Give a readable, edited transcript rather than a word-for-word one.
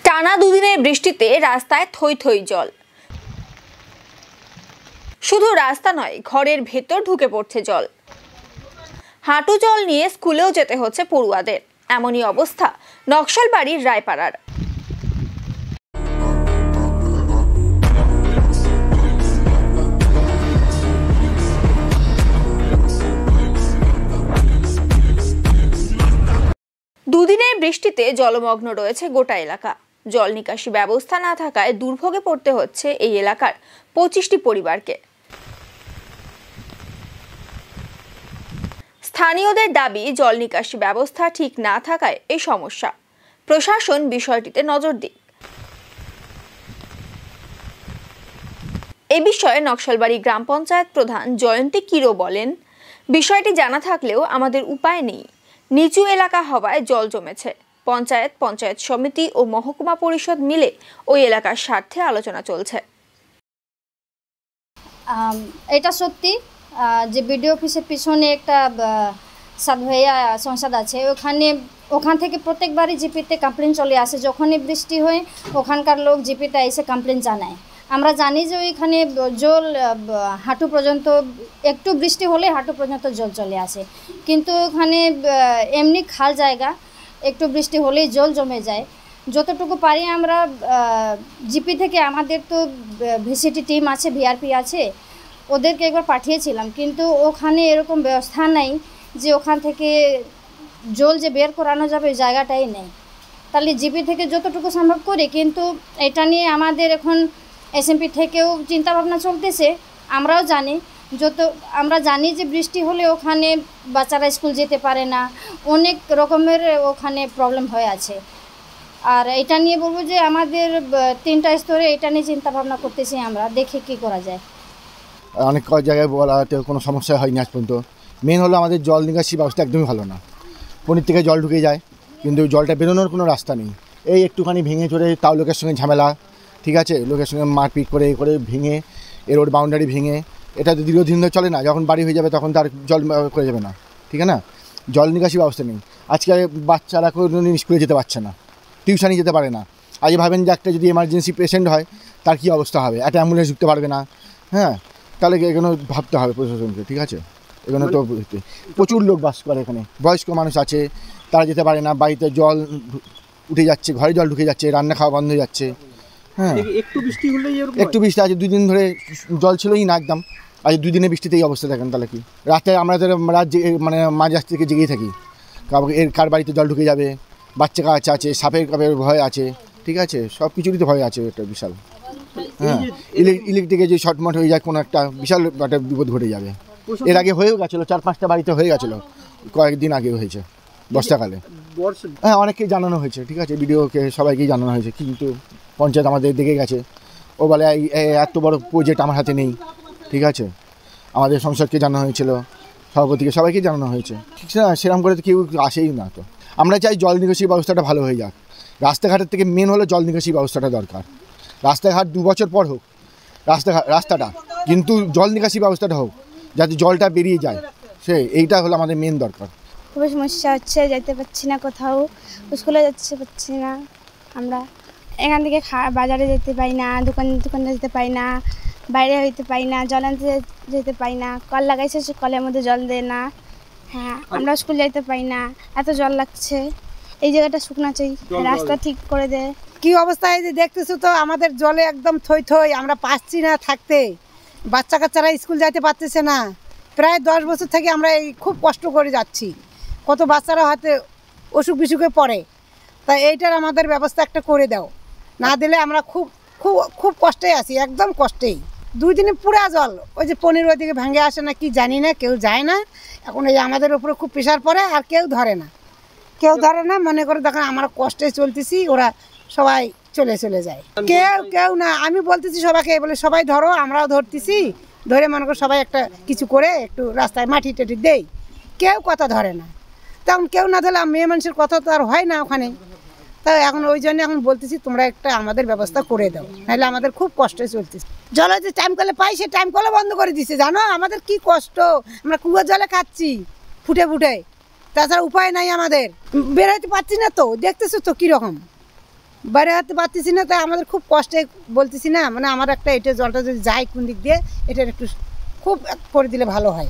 টানা দুদিনের বৃষ্টিতে রাস্তায় থই থই জল। শুধু রাস্তা নয়, ঘরের ভেতর ঢুকে পড়ছে জল। হাঁটু জল নিয়ে স্কুলেও যেতে হচ্ছে পড়ুয়াদের। এমনই অবস্থা নকশালবাড়ির রায়পাড়ার। দুদিনের বৃষ্টিতে জলমগ্ন রয়েছে গোটা এলাকা। জল নিকাশি ব্যবস্থা না থাকায় দুর্ভোগে পড়তে হচ্ছে এই এলাকার 25টি পরিবারকে। স্থানীয়দের দাবি, জল নিকাশি ব্যবস্থা ঠিক না থাকায় এই সমস্যা। প্রশাসন বিষয়টিতে নজর দিক। এ বিষয়ে নকশালবাড়ি গ্রাম পঞ্চায়েত প্রধান জয়ন্তী কিরো বলেন, বিষয়টি জানা থাকলেও আমাদের উপায় নেই। নিচু এলাকা হওয়ায় জল জমেছে। পঞ্চায়েত সমিতি ও মহকুমা পরিষদ মিলে ওই এলাকার স্বার্থে আলোচনা চলছে। এটা সত্যি যে বিডিও অফিসের পিছনে একটা সাতভাইয়া সংসদ আছে, ওখান থেকে প্রত্যেকবারই জিপিতে কমপ্লেন চলে আসে। যখনই বৃষ্টি হয় ওখানকার লোক জিপিতে এসে কমপ্লেন জানায়। আমরা জানি যে ওইখানে জল হাঁটু পর্যন্ত, একটু বৃষ্টি হলে হাঁটু পর্যন্ত জল চলে আসে, কিন্তু ওখানে এমনি খাল জায়গা, একটু বৃষ্টি হলেই জল জমে যায়। যতটুকু পারি আমরা জিপি থেকে, আমাদের তো ভিসিটি টিম আছে, ভিআরপি আছে, ওদেরকে একবার পাঠিয়েছিলাম, কিন্তু ওখানে এরকম ব্যবস্থা নেই যে ওখান থেকে জল যে বের করানো যাবে ওই জায়গাটাই নেই। তাহলে জিপি থেকে যতটুকু সম্ভব করি, কিন্তু এটা নিয়ে আমাদের এখন এসএমপি থেকেও চিন্তাভাবনা চলতেছে। আমরা জানি যে বৃষ্টি হলে ওখানে বাচ্চারা স্কুল যেতে পারে না, অনেক রকমের ওখানে প্রবলেম হয়ে আছে। আর এটা নিয়ে বলবো যে আমাদের 3টা স্তরে এটা নিয়ে চিন্তাভাবনা করতেছি, আমরা দেখি কি করা যায়। অনেক জায়গায় বলাতে কোনো সমস্যা হয়নি আজ পর্যন্ত। মেন হলো আমাদের জল নিকাশি ব্যবস্থা একদমই ভালো না। পনির থেকে জল ঢুকে যায়, কিন্তু জলটা বেরোনোর কোনো রাস্তা নেই। এই একটুখানি ভেঙে চড়ে, তাও লোকের সঙ্গে ঝামেলা, ঠিক আছে, লোকের সঙ্গে মারপিট করে ভেঙে, এর রোড বাউন্ডারি ভেঙে, এটা তো দীর্ঘদিন ধরে চলে না। যখন বাড়ি হয়ে যাবে তখন তার জল করে যাবে না, ঠিক আছে না। জল নিকাশি ব্যবস্থা নেই। আজকে বাচ্চারা কোনো স্কুলে যেতে পারছে না, টিউশনে যেতে পারে না। আজ ভাবেন যে একটা যদি এমার্জেন্সি পেশেন্ট হয় তার কী অবস্থা হবে, একটা অ্যাম্বুলেন্স ঢুকতে পারবে না। হ্যাঁ, তাহলে এগুলো ভাবতে হবে প্রশাসনকে, ঠিক আছে। এখানে তো প্রচুর লোক বাস করে, এখানে বয়স্ক মানুষ আছে, তারা যেতে পারে না। বাড়িতে জল উঠে যাচ্ছে, ঘরে জল ঢুকে যাচ্ছে, রান্না খাওয়া বন্ধ হয়ে যাচ্ছে। হ্যাঁ, একটু বৃষ্টি আজ 2 দিন ধরে জল ছিলই না একদম। আজ 2 দিনের বৃষ্টিতে এই অবস্থা দেখেন, তাহলে কি রাতে আমরা রাত মানে মাঝ রাত থেকে জেগেই থাকি। কার বাড়িতে জল ঢুকে যাবে, বাচ্চা কাচ্চা আছে, সাপের ভয় আছে, ঠিক আছে, সব কিছুরই তো ভয় আছে একটা বিশাল। হ্যাঁ, ইলেকট্রিকে যে শর্টমট হয়ে যায়, কোনো একটা বিশাল একটা বিপদ ঘটে যাবে। এর আগে হয়েও গেছিলো, 4-5টা বাড়িতে হয়ে গেছিলো, কয়েকদিন আগে হয়েছে বর্ষাকালে। হ্যাঁ, অনেককেই জানানো হয়েছে, ঠিক আছে, ভিডিওকে সবাইকেই জানানো হয়েছে, কিন্তু পঞ্চায়েত আমাদের দেখে গেছে। ও বলে এত বড় প্রজেক্ট আমার হাতে নেই, ঠিক আছে। আমাদের সংসদকে জানানো হয়েছিল, সভাপতিকে, সবাইকেই জানানো হয়েছে, ঠিক আছে। সেরকম করে তো কেউ আসেই না। তো আমরা চাই জল নিকাশি ব্যবস্থাটা ভালো হয়ে যাক। রাস্তাঘাটের থেকে মেন হলো জল নিকাশি ব্যবস্থাটা দরকার। রাস্তাঘাট 2 বছর পর হোক রাস্তাটা, কিন্তু জল নিকাশি ব্যবস্থাটা হোক, যাতে জলটা বেরিয়ে যায়, এইটা হলো আমাদের মেন দরকার। খুবই সমস্যা হচ্ছে, যেতে পারছি না কোথাও, স্কুলে পারছি না। আমরা এখান থেকে বাজারে যেতে পাই না, দোকানে যেতে পাই না, বাইরে হইতে পাই না, জল আনতে যেতে পাই না। কল লাগাইছে, সে কলের মধ্যে জল দেয় না। হ্যাঁ, আমরা স্কুল যাইতে পাই না, এত জল লাগছে। এই জায়গাটা শুকনা চাই, রাস্তা ঠিক করে দেয়। কি অবস্থায় যে দেখতেছো তো, আমাদের জলে একদম থই, আমরা পাচ্ছি না থাকতে। বাচ্চা কাচ্চারা স্কুল যাইতে পারতেছে না। প্রায় 10 বছর থেকে আমরা এই খুব কষ্ট করে যাচ্ছি। কত বাচ্চারা হয়তো অসুখ বিসুখে পড়ে। তাই এইটার আমাদের ব্যবস্থা একটা করে দাও, না দিলে আমরা খুব খুব খুব কষ্টে আছি, একদম কষ্টেই। 2 দিনে পুরা জল, ওই যে পনির ওইদিকে ভেঙে আসে না কি জানি না, কেউ যায় না। এখন এই আমাদের উপরে খুব প্রেশার পড়ে, আর কেউ ধরে না। মনে করে দেখেন আমরা কষ্টে চলতেছি, ওরা সবাই চলে যায়। কেউ না, আমি বলতেছি সবাইকে, বলে সবাই ধরো, আমরাও ধরতেছি, ধরে মনে করো সবাই একটা কিছু করে একটু রাস্তায় মাটি টাটি দেই, কেউ কথা ধরে না। তখন কেউ না ধরলে মেয়ে মানুষের কথা তো আর হয় না ওখানে। তাই এখন ওই জন্য এখন বলতেছি তোমরা একটা আমাদের ব্যবস্থা করে দাও, নাহলে আমাদের খুব কষ্টে চলতেছে। জলে যে টাইম কলে পাই, সে টাইম কলে বন্ধ করে দিচ্ছে, জানো আমাদের কি কষ্ট। আমরা কুয়োর জলে খাচ্ছি ফুটে, তাছাড়া উপায় নাই আমাদের, বেরোতে পারছি না। তো দেখতেছো তো কীরকম বাইরে হতে পারতেছি না, তাই আমাদের খুব কষ্টে বলতেছি না, মানে আমার একটা এটা জলটা যদি যায় কোন দিক দিয়ে, এটার একটু খুব করে দিলে ভালো হয়।